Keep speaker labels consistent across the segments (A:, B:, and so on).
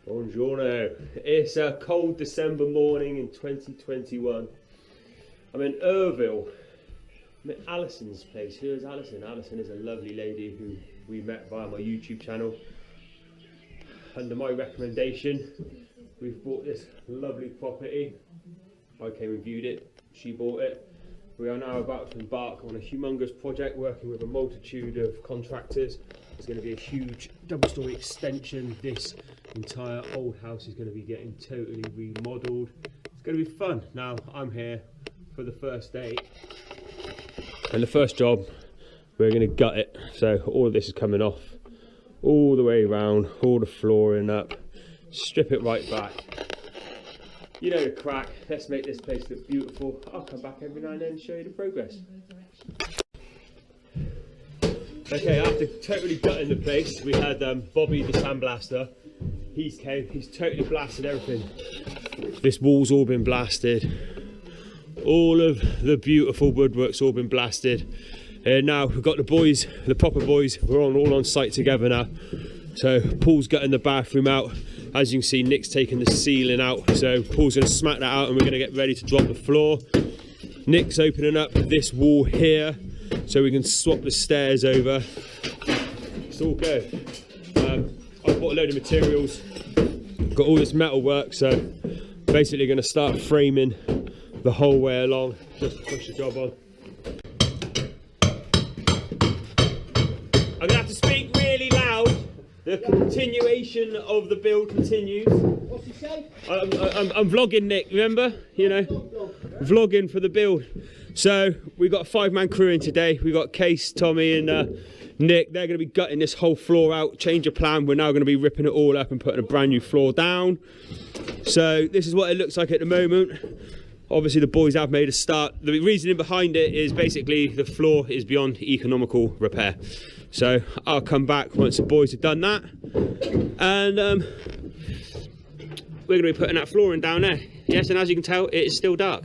A: Buongiorno. It's a cold December morning in 2021. I'm in Irville. I'm at Alison's place. Who is Alison? Alison is a lovely lady who we met via my YouTube channel. Under my recommendation, we've bought this lovely property. I came and viewed it, she bought it. We are now about to embark on a humongous project working with a multitude of contractors. There's going to be a huge double-storey extension. This entire old house is going to be getting totally remodelled. It's going to be fun. Now, I'm here for the first day. And the first job, we're going to gut it. So all of this is coming off, all the way around, all the flooring up, strip it right back. You know the crack. Let's make this place look beautiful. I'll come back every now and then and show you the progress. Okay, after totally gutting the place, we had Bobby the sandblaster. He's came, he's totally blasted everything. This wall's all been blasted. All of the beautiful woodwork's all been blasted. And now we've got the boys, the proper boys, we're all on site together now. So Paul's gutting the bathroom out. As you can see, Nick's taking the ceiling out. So Paul's gonna smack that out and we're gonna get ready to drop the floor. Nick's opening up this wall here so we can swap the stairs over. It's all good. I've bought a load of materials, got all this metal work, so basically gonna start framing the whole way along, just to push the job on. I'm gonna have to speak really loud. The continuation of the build continues.
B: What's he say?
A: I'm vlogging, Nick, remember? You know, vlogging for the build. So we got a 5-man crew in today. We got Case, Tommy and Nick. They're going to be gutting this whole floor out, change of plan. We're now going to be ripping it all up and putting a brand new floor down. So this is what it looks like at the moment. Obviously the boys have made a start. The reasoning behind it is basically the floor is beyond economical repair. So I'll come back once the boys have done that. And we're going to be putting that flooring down there. Yes, and as you can tell, it is still dark.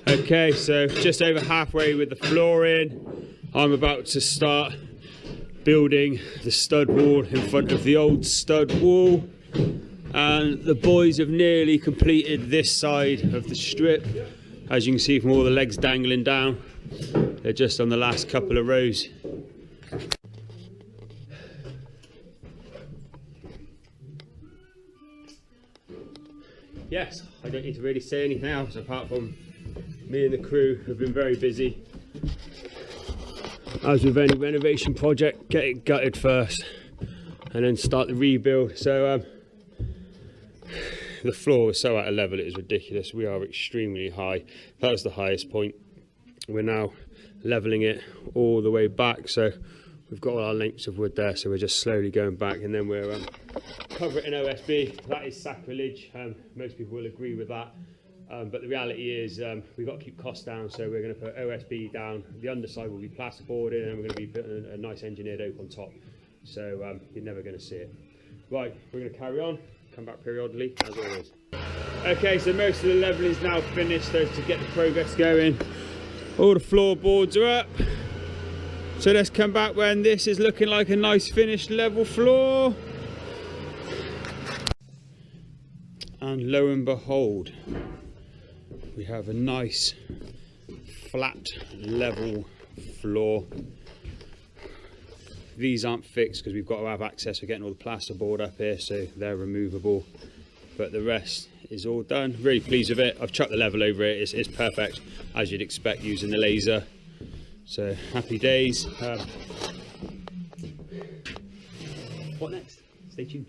A: Okay, so just over halfway with the flooring. I'm about to start building the stud wall in front of the old stud wall. And the boys have nearly completed this side of the strip. As you can see from all the legs dangling down, they're just on the last couple of rows. Yes, I don't need to really say anything else apart from me and the crew have been very busy. As with any renovation project, get it gutted first and then start the rebuild. So the floor was so out of level, it is ridiculous. We are extremely high. That was the highest point. We're now leveling it all the way back. So we've got all our lengths of wood there. So we're just slowly going back and then we're cover it in OSB. That is sacrilege. Most people will agree with that. But the reality is we've got to keep costs down. So we're going to put OSB down. The underside will be plasterboarded and we're going to be putting a nice engineered oak on top. So you're never going to see it. Right, we're going to carry on. Come back periodically, as always. Okay, so most of the level is now finished, so to get the progress going. All the floorboards are up. So let's come back when this is looking like a nice finished level floor. And lo and behold, we have a nice flat level floor. These aren't fixed because we've got to have access. We're getting all the plasterboard up here, so they're removable. But the rest is all done. Really pleased with it. I've chucked the level over it. It's perfect, as you'd expect using the laser. So happy days. What next? Stay tuned.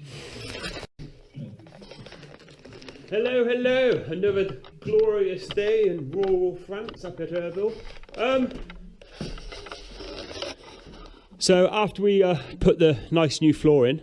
A: Hello, hello. Another glorious day in rural France up at Irville. So after we put the nice new floor in,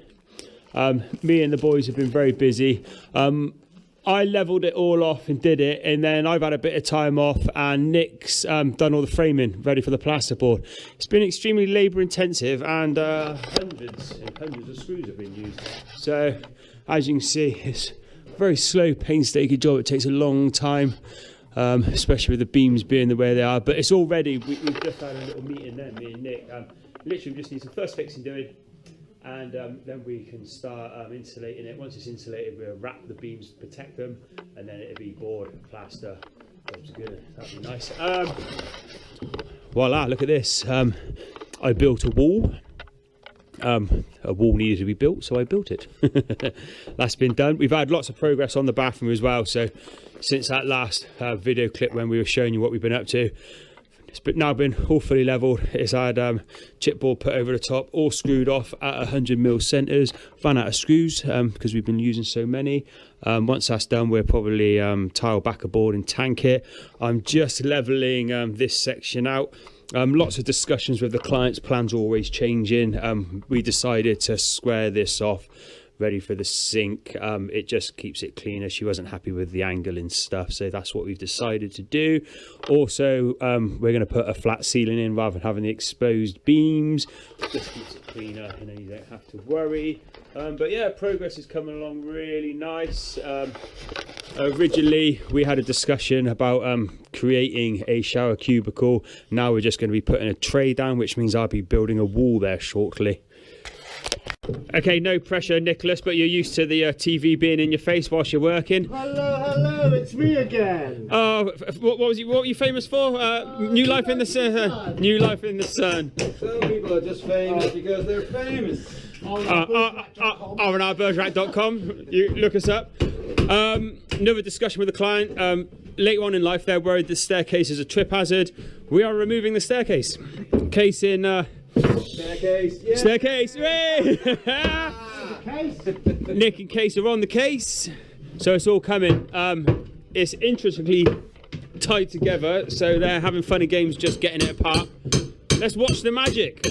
A: me and the boys have been very busy. I levelled it all off and did it, and then I've had a bit of time off and Nick's done all the framing ready for the plasterboard. It's been extremely labour intensive and hundreds and hundreds of screws have been used. So as you can see, it's a very slow, painstaking job. It takes a long time. Especially with the beams being the way they are, but it's all ready. We've just had a little meeting there, me and Nick. Literally just need some first fixing doing,
B: and then we can start insulating it. Once it's insulated, we'll wrap the beams to protect them, and then it'll be board, plaster. That's good. That'd be nice. Voila! Look at this. I built a wall. A wall needed to be built, so I built it. That's been done. We've had lots of progress on the bathroom as well. So since that last video clip when we were showing you what we've been up to, it's now been all fully leveled. It's had chipboard put over the top, all screwed off at 100mm centres. Ran out of screws because we've been using so many. Once that's done, we'll probably tile back a board and tank it. I'm just levelling this section out. Lots of discussions with the clients, plans are always changing. We decided to square this off, ready for the sink. It just keeps it cleaner. She wasn't happy with the angle and stuff, so that's what we've decided to do. Also, we're going to put a flat ceiling in rather than having the exposed beams. Just keeps it cleaner, and then you don't have to worry. But yeah, progress is coming along really nice. Originally we had a discussion about creating a shower cubicle. Now we're just going to be putting a tray down, which means I'll be building a wall there shortly. Okay, no pressure, Nicholas, but you're used to the TV being in your face whilst you're working.
C: Hello, it's me again.
B: Oh, what were you famous for? New Life in the Sun. New Life in the Sun.
C: Some people are just famous because they're famous.
B: rnrbergerac.com. You look us up. Another discussion with the client. Later on in life, they're worried the staircase is a trip hazard. We are removing the staircase. Case in.
C: Staircase. Yeah.
B: Staircase. Nick and Case are on the case, so it's all coming. It's intricately tied together, so they're having fun and games just getting it apart. Let's watch the magic.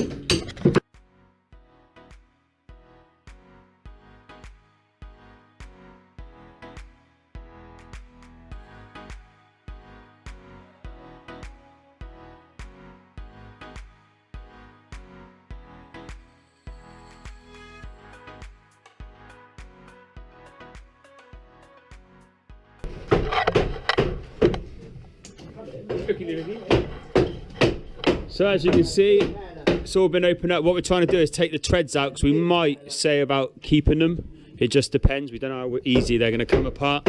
B: So as you can see, it's all been opened up. What we're trying to do is take the treads out, because we might say about keeping them. It just depends. We don't know how easy they're going to come apart.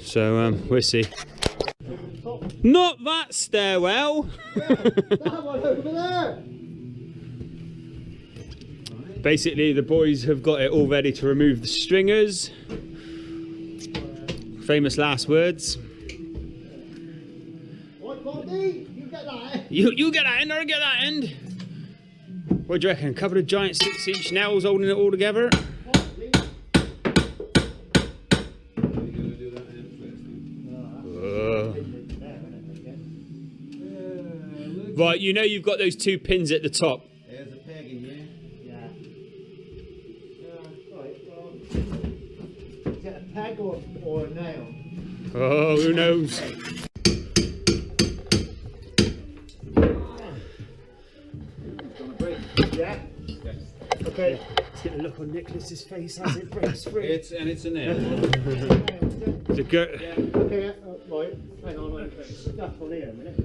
B: So we'll see. Not that stairwell.
C: That one over there.
B: Basically, the boys have got it all ready to remove the stringers. Famous last words.
C: Right, Bobby, you get that end.
B: You get that end, or I get that end. What do you reckon? A couple of giant 6-inch nails holding it all together? Right, you know you've got those two pins at the top.
C: There's a peg in here. Yeah. Right, well, is it a peg or a nail?
B: Oh, who knows?
C: Yeah? Okay.
B: Let's get a look on Nicholas's face as it breaks free.
D: It's a nail.
B: It's a good.
C: Yeah. Okay, right. Hang on, I'll put stuff on here a minute.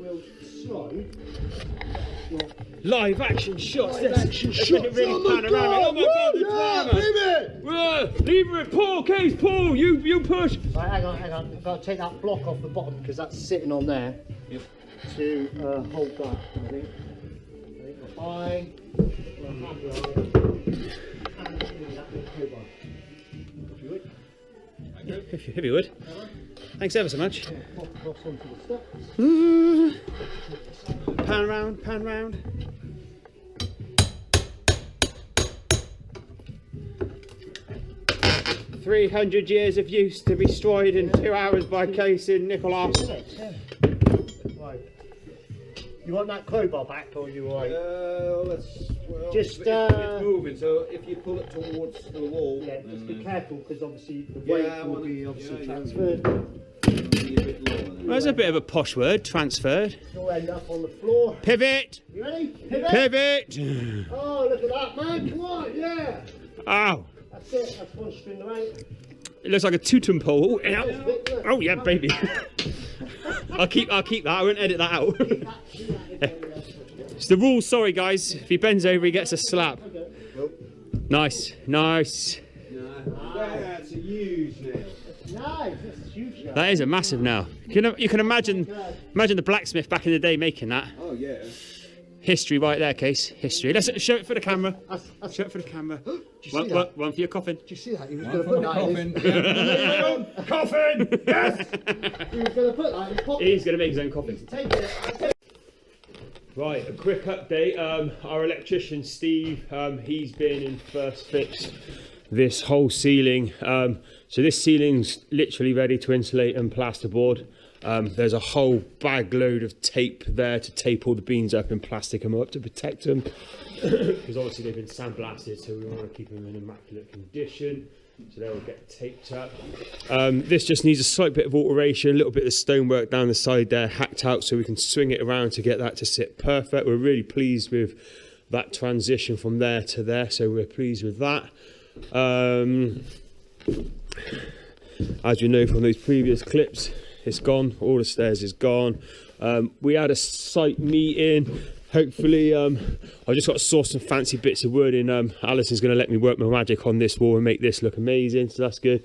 C: We'll slide.
B: Live action shots.
C: Live action shots.
B: Really
C: Oh my
B: panoramic.
C: God,
B: Oh my God, the
C: yeah,
B: drama. Leave it, Paul. Case, Paul. You push.
C: Right, hang on. I've got to take that block off the bottom because that's sitting on there.
D: Yep.
C: To hold that, I think we're fine. We're happy on it. And that little crowbar. If you would.
B: If you would. Thanks ever so much.
C: Yeah, pop across onto the steps.
B: Pan round, pan round. "300 years of use to be destroyed in 2 hours by Case in Nicholas."
C: Yeah. Right. You want that crowbar back, or you right? Just
D: it's moving. So if you pull it towards the wall,
C: yeah, just be careful because obviously the weight will be transferred.
B: Well, there's a bit of a posh word, transferred.
C: You'll end up on the floor.
B: Pivot.
C: You ready? Pivot.
B: Pivot.
C: Oh, look at that, man! Come on, yeah.
B: Ow.
C: That's it. That's one string away.
B: It looks like a totem pole. Oh yeah, baby. I'll keep that. I won't edit that out. It's the rules, sorry guys. If he bends over, he gets a slap. Nice, nice.
D: That's a huge nail.
C: Nice, that's huge.
B: That is a massive nail. You can imagine the blacksmith back in the day making that.
D: Oh yeah.
B: History right there, Case. History. Let's show it for the camera. Show it for the camera. One for your coffin.
C: Did you see that? He was going to put that in his...
B: Coffin! Yes!
C: He was going to put that in his pocket.
B: He's going to make his own coffin.
C: Take it.
B: Right, a quick update. Our electrician Steve, he's been in first fix this whole ceiling. So this ceiling's literally ready to insulate and plasterboard. There's a whole bag load of tape there to tape all the beams up and plastic them up to protect them, because obviously they've been sandblasted, so we want to keep them in immaculate condition, so they'll get taped up. This just needs a slight bit of alteration, a little bit of the stonework down the side there hacked out so we can swing it around to get that to sit perfect. We're really pleased with that transition from there to there, so we're pleased with that. As you know from those previous clips, it's gone, all the stairs is gone. We had a site meeting. Hopefully, I just got to source some fancy bits of wood in. Alison's going to let me work my magic on this wall and make this look amazing, so that's good.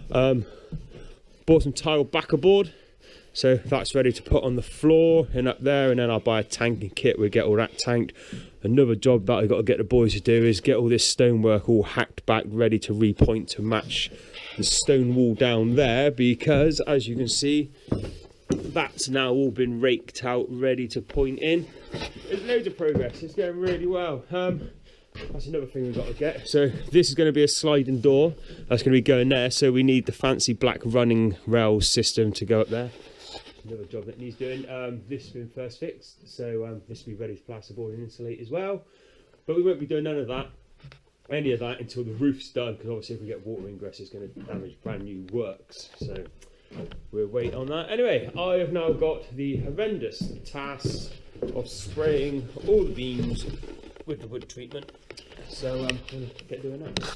B: Bought some tile backer board, so that's ready to put on the floor and up there, and then I'll buy a tanking kit. We'll get all that tanked. Another job that I've got to get the boys to do is get all this stonework all hacked back, ready to repoint to match the stone wall down there, because as you can see, that's now all been raked out, ready to point in. There's loads of progress, it's going really well. That's another thing we've got to get. So this is going to be a sliding door that's going to be going there, so we need the fancy black running rail system to go up there. Another job that needs doing. This has been first fixed, so this will be ready to plasterboard and insulate as well, but we won't be doing none of that, any of that, until the roof's done, because obviously if we get water ingress it's going to damage brand new works, so we'll wait on that. Anyway, I have now got the horrendous task of spraying all the beams with the wood treatment, so I'm going to get doing that.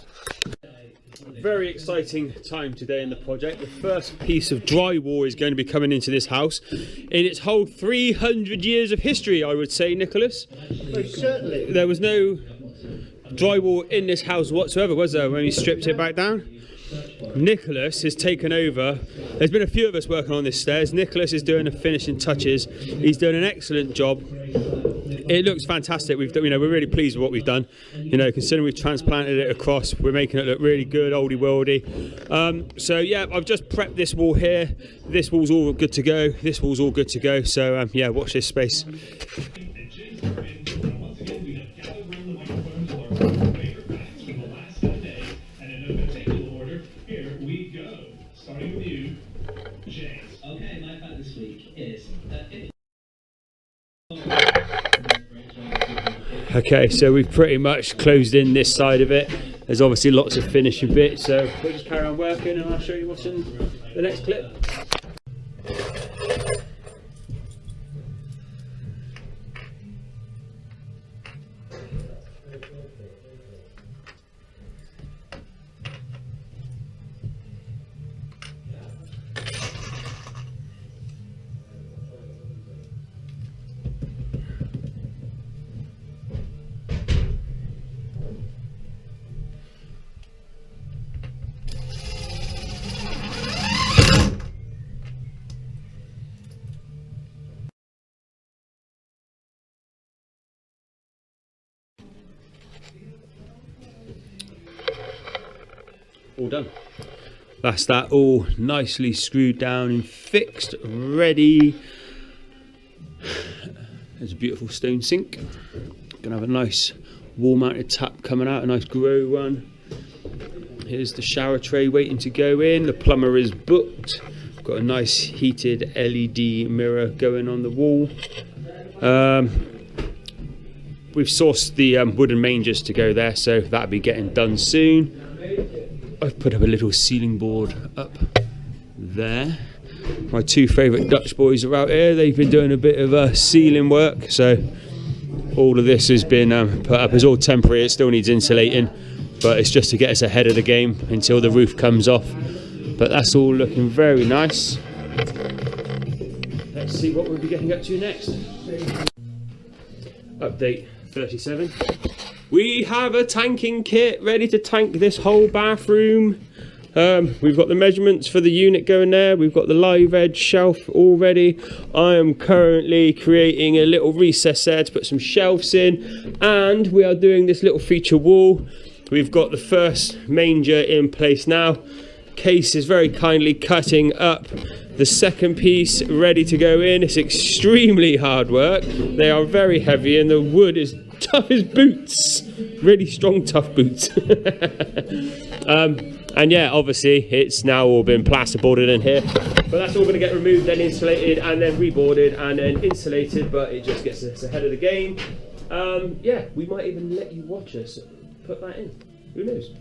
B: Very exciting time today in the project. The first piece of drywall is going to be coming into this house in its whole 300 years of history, I would say, Nicholas.
C: Certainly.
B: There was no drywall in this house whatsoever, was there, when we stripped it back down? Nicholas has taken over. There's been a few of us working on this stairs. Nicholas is doing the finishing touches. He's doing an excellent job. It looks fantastic. We're really pleased with what we've done. Considering we've transplanted it across, we're making it look really good, oldie worldy. So yeah, I've just prepped this wall here. This wall's all good to go. This wall's all good to go. So yeah, watch this space. Okay, so we've pretty much closed in this side of it. There's obviously lots of finishing bits, so we'll just carry on working and I'll show you what's in the next clip. All done. That's that all nicely screwed down and fixed, ready. There's a beautiful stone sink. Gonna have a nice wall mounted tap coming out, a nice grow one. Here's the shower tray waiting to go in. The plumber is booked. Got a nice heated LED mirror going on the wall. We've sourced the wooden mangers to go there, so that'll be getting done soon. I've put up a little ceiling board up there. My two favourite Dutch boys are out here. They've been doing a bit of ceiling work, so all of this has been put up. It's all temporary, it still needs insulating, but it's just to get us ahead of the game until the roof comes off. But that's all looking very nice. Let's see what we'll be getting up to next. Update 37. We have a tanking kit ready to tank this whole bathroom. We've got the measurements for the unit going there. We've got the live edge shelf all ready. I am currently creating a little recess there to put some shelves in, and we are doing this little feature wall. We've got the first manger in place now. Case is very kindly cutting up the second piece ready to go in. It's extremely hard work. They are very heavy and the wood is tough as boots. Really strong, tough boots. And yeah, obviously it's now all been plasterboarded in here, but that's all going to get removed, then insulated, and then reboarded, and then insulated. But it just gets us ahead of the game. Yeah, we might even let you watch us put that in. Who knows?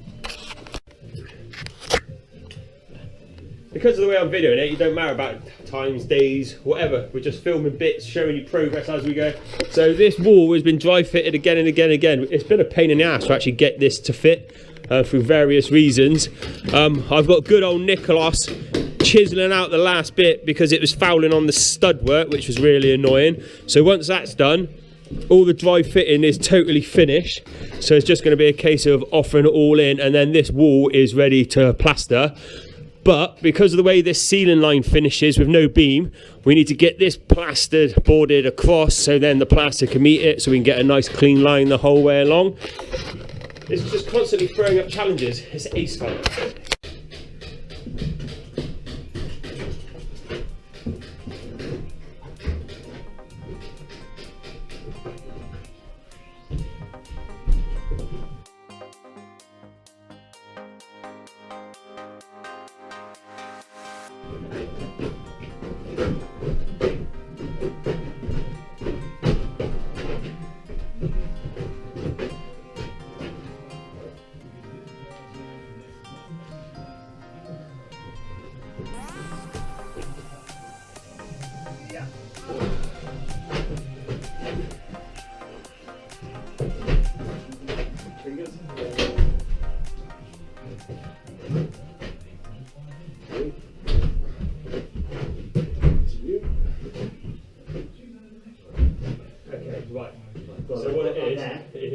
B: Because of the way I'm videoing it, it don't matter about times, days, whatever. We're just filming bits, showing you progress as we go. So this wall has been dry fitted again and again and again. It's been a pain in the ass to actually get this to fit through various reasons. I've got good old Nicholas chiseling out the last bit because it was fouling on the stud work, which was really annoying. So once that's done, all the dry fitting is totally finished. So it's just going to be a case of offering it all in, and then this wall is ready to plaster. But because of the way this ceiling line finishes with no beam, we need to get this plastered, boarded across, so then the plaster can meet it, so we can get a nice clean line the whole way along. It's just constantly throwing up challenges. It's ace fun.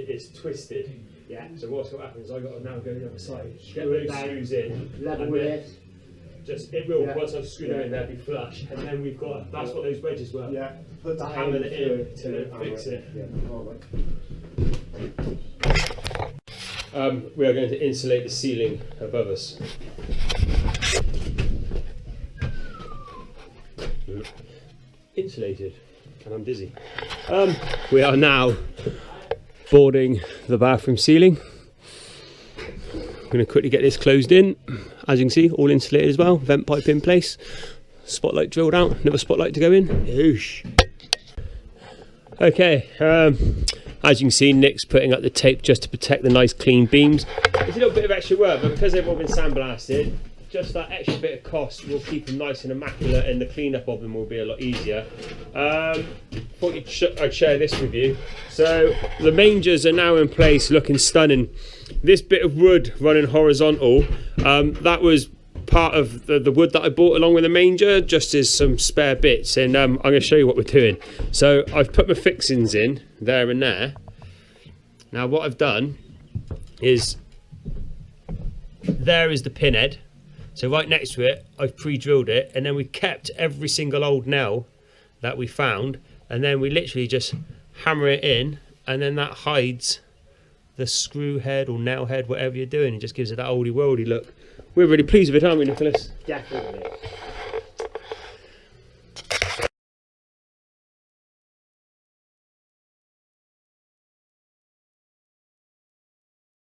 B: It's twisted.
C: Yeah.
B: So what's going to happen is I've got to now go the other side, get those screws in,
C: level with it.
B: Just it will once I've screwed them in, they'll be flush, and then we've got that's what those wedges were.
C: Yeah. Put
B: To
C: that
B: hammer it in
C: to
B: to fix it.
C: Yeah. All right.
B: We are going to insulate the ceiling above us. Insulated, and I'm dizzy. We are now boarding the bathroom ceiling. I'm going to quickly get this closed in. As you can see, all insulated as well. Vent pipe in place. Spotlight drilled out. Another spotlight to go in. Oosh. Okay. As you can see, Nick's putting up the tape just to protect the nice clean beams. It's a little bit of extra work, but because they've all been sandblasted, just that extra bit of cost will keep them nice and immaculate, and the cleanup of them will be a lot easier. Thought I'd share this with you. So the mangers are now in place, looking stunning. This bit of wood running horizontal, that was part of the wood that I bought along with the manger, just as some spare bits, and I'm going to show you what we're doing. So I've put my fixings in there and there. Now what I've done is, there is the pin head. So right next to it, I've pre-drilled it, and then we kept every single old nail that we found, and then we literally just hammer it in, and then that hides the screw head or nail head, whatever you're doing. It just gives it that oldie worldy look. We're really pleased with it, aren't we, Nicholas?
C: Definitely.